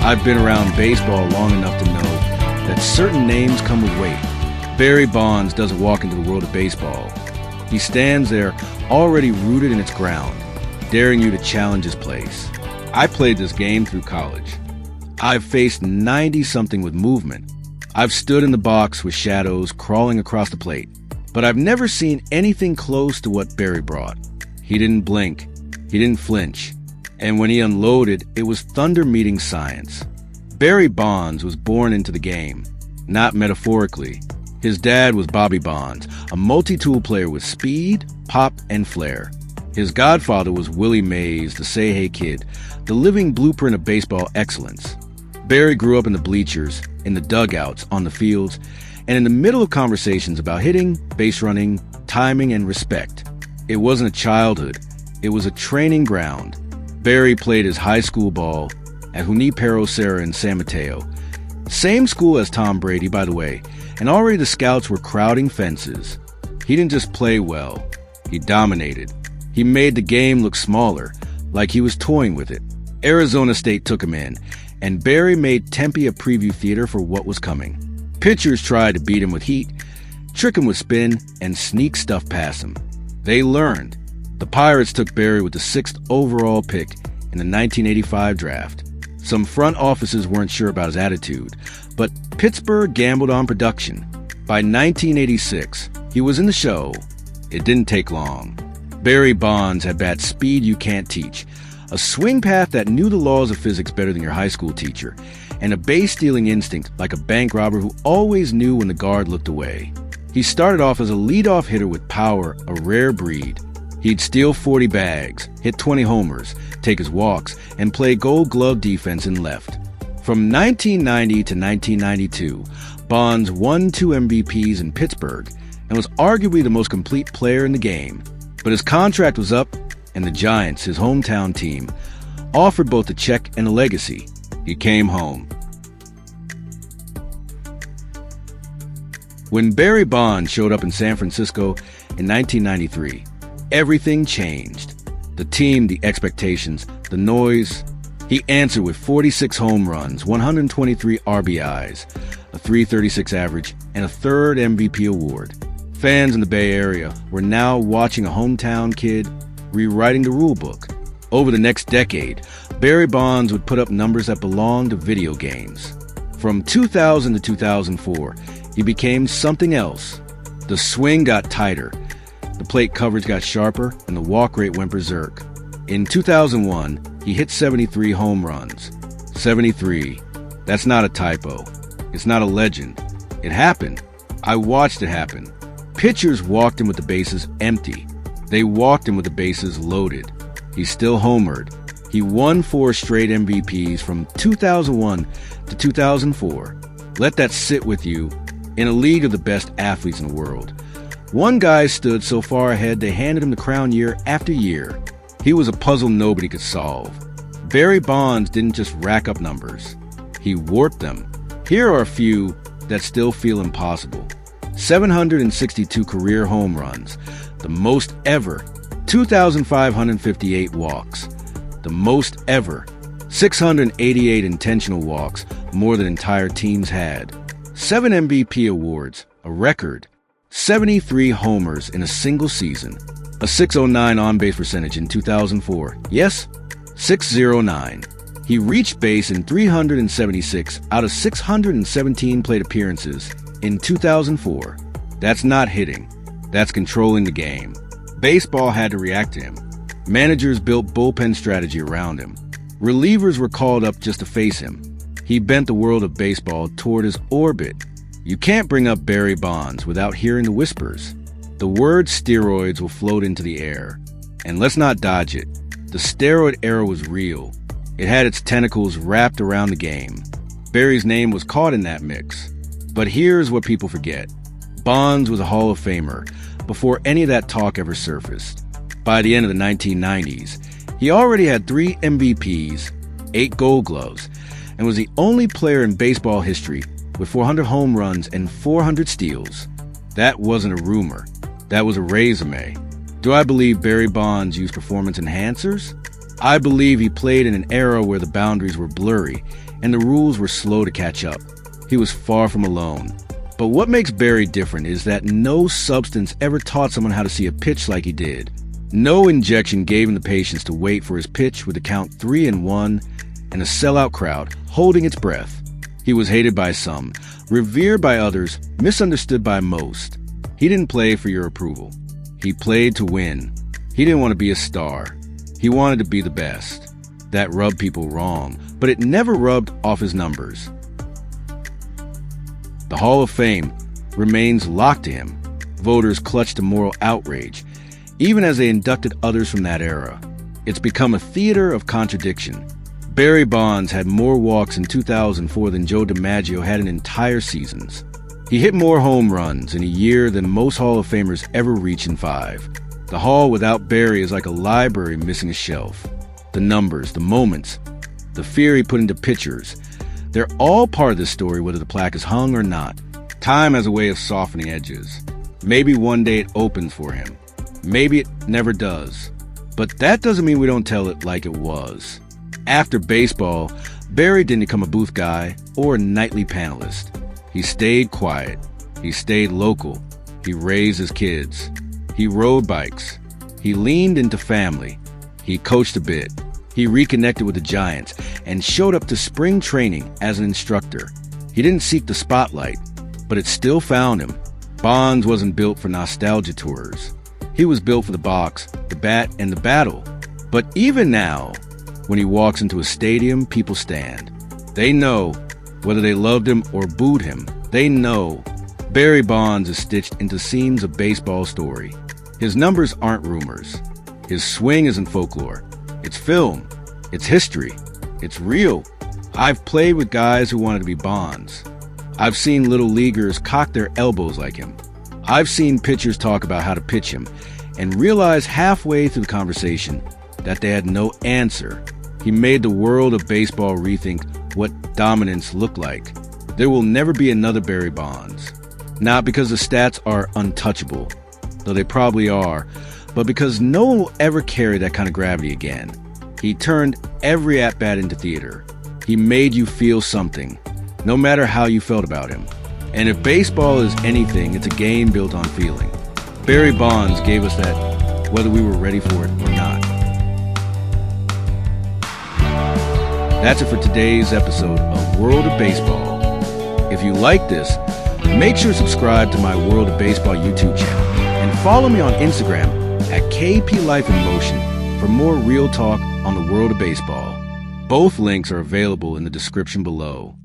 I've been around baseball long enough to know that certain names come with weight. Barry Bonds doesn't walk into the world of baseball. He stands there already rooted in its ground, daring you to challenge his place. I played this game through college. I've faced 90-something with movement. I've stood in the box with shadows crawling across the plate. But I've never seen anything close to what Barry brought. He didn't blink. He didn't flinch. And when he unloaded, it was thunder meeting science. Barry Bonds was born into the game, not metaphorically. His dad was Bobby Bonds, a multi-tool player with speed, pop, and flair. His godfather was Willie Mays, the say-hey kid, the living blueprint of baseball excellence. Barry grew up in the bleachers, in the dugouts, on the fields, and in the middle of conversations about hitting, base running, timing, and respect. It wasn't a childhood. It was a training ground. Barry played his high school ball at Junipero Serra in San Mateo. Same school as Tom Brady, by the way, and already the scouts were crowding fences. He didn't just play well. He dominated. He made the game look smaller, like he was toying with it. Arizona State took him in, and Barry made Tempe a preview theater for what was coming. Pitchers tried to beat him with heat, trick him with spin, and sneak stuff past him. They learned. The Pirates took Barry with the 6th overall pick in the 1985 draft. Some front offices weren't sure about his attitude, but Pittsburgh gambled on production. By 1986, he was in the show. It didn't take long. Barry Bonds had bat speed you can't teach, a swing path that knew the laws of physics better than your high school teacher, and a base-stealing instinct like a bank robber who always knew when the guard looked away. He started off as a leadoff hitter with power, a rare breed. He'd steal 40 bags, hit 20 homers, take his walks, and play gold glove defense in left. From 1990 to 1992, Bonds won 2 MVPs in Pittsburgh and was arguably the most complete player in the game. But his contract was up, and the Giants, his hometown team, offered both a check and a legacy. He came home. When Barry Bonds showed up in San Francisco in 1993, everything changed. The team, the expectations, the noise. He answered with 46 home runs, 123 RBIs, a .336 average, and a 3rd MVP award. Fans in the Bay Area were now watching a hometown kid rewriting the rule book. Over the next decade, Barry Bonds would put up numbers that belonged to video games. From 2000 to 2004, he became something else. The swing got tighter, the plate coverage got sharper, and the walk rate went berserk. In 2001, he hit 73 home runs. 73. That's not a typo. It's not a legend. It happened. I watched it happen. Pitchers walked him with the bases empty. They walked him with the bases loaded. He still homered. He won 4 straight MVPs from 2001 to 2004. Let that sit with you. In a league of the best athletes in the world. One guy stood so far ahead they handed him the crown year after year. He was a puzzle nobody could solve. Barry Bonds didn't just rack up numbers. He warped them. Here are a few that still feel impossible. 762 career home runs, the most ever. 2,558 walks, the most ever. 688 intentional walks, more than entire teams had. 7 MVP awards, a record. 73 homers in a single season. A .609 on-base percentage in 2004. Yes, 609. He reached base in 376 out of 617 plate appearances in 2004. That's not hitting. That's controlling the game. Baseball had to react to him. Managers built bullpen strategy around him. Relievers were called up just to face him. He bent the world of baseball toward his orbit. You can't bring up Barry Bonds without hearing the whispers. The word steroids will float into the air. And let's not dodge it. The steroid era was real. It had its tentacles wrapped around the game. Barry's name was caught in that mix. But here's what people forget. Bonds was a Hall of Famer before any of that talk ever surfaced. By the end of the 1990s, he already had 3 MVPs, 8 Gold Gloves, and was the only player in baseball history with 400 home runs and 400 steals. That wasn't a rumor. That was a resume. Do I believe Barry Bonds used performance enhancers? I believe he played in an era where the boundaries were blurry, and the rules were slow to catch up. He was far from alone. But what makes Barry different is that no substance ever taught someone how to see a pitch like he did. No injection gave him the patience to wait for his pitch with a count 3-1 and a sellout crowd holding its breath. He was hated by some, revered by others, misunderstood by most. He didn't play for your approval. He played to win. He didn't want to be a star. He wanted to be the best. That rubbed people wrong, but it never rubbed off his numbers. The Hall of Fame remains locked to him. Voters clutched to moral outrage, even as they inducted others from that era. It's become a theater of contradiction. Barry Bonds had more walks in 2004 than Joe DiMaggio had in entire seasons. He hit more home runs in a year than most Hall of Famers ever reach in 5. The Hall without Barry is like a library missing a shelf. The numbers, the moments, the fear he put into pictures, they're all part of this story, whether the plaque is hung or not. Time has a way of softening edges. Maybe one day it opens for him. Maybe it never does. But that doesn't mean we don't tell it like it was. After baseball, Barry didn't become a booth guy or a nightly panelist. He stayed quiet. He stayed local. He raised his kids. He rode bikes. He leaned into family. He coached a bit. He reconnected with the Giants and showed up to spring training as an instructor. He didn't seek the spotlight, but it still found him. Bonds wasn't built for nostalgia tours. He was built for the box, the bat, and the battle. But even now, when he walks into a stadium, people stand. They know, whether they loved him or booed him, they know Barry Bonds is stitched into scenes of baseball story. His numbers aren't rumors. His swing isn't folklore. It's film. It's history. It's real. I've played with guys who wanted to be Bonds. I've seen little leaguers cock their elbows like him. I've seen pitchers talk about how to pitch him and realize halfway through the conversation that they had no answer. He made the world of baseball rethink what dominance looked like. There will never be another Barry Bonds. Not because the stats are untouchable, though they probably are, but because no one will ever carry that kind of gravity again. He turned every at-bat into theater. He made you feel something, no matter how you felt about him. And if baseball is anything, it's a game built on feeling. Barry Bonds gave us that, whether we were ready for it or not. That's it for today's episode of World of Baseball. If you like this, make sure to subscribe to my World of Baseball YouTube channel and follow me on Instagram at KP Life in Motion for more real talk on the world of baseball. Both links are available in the description below.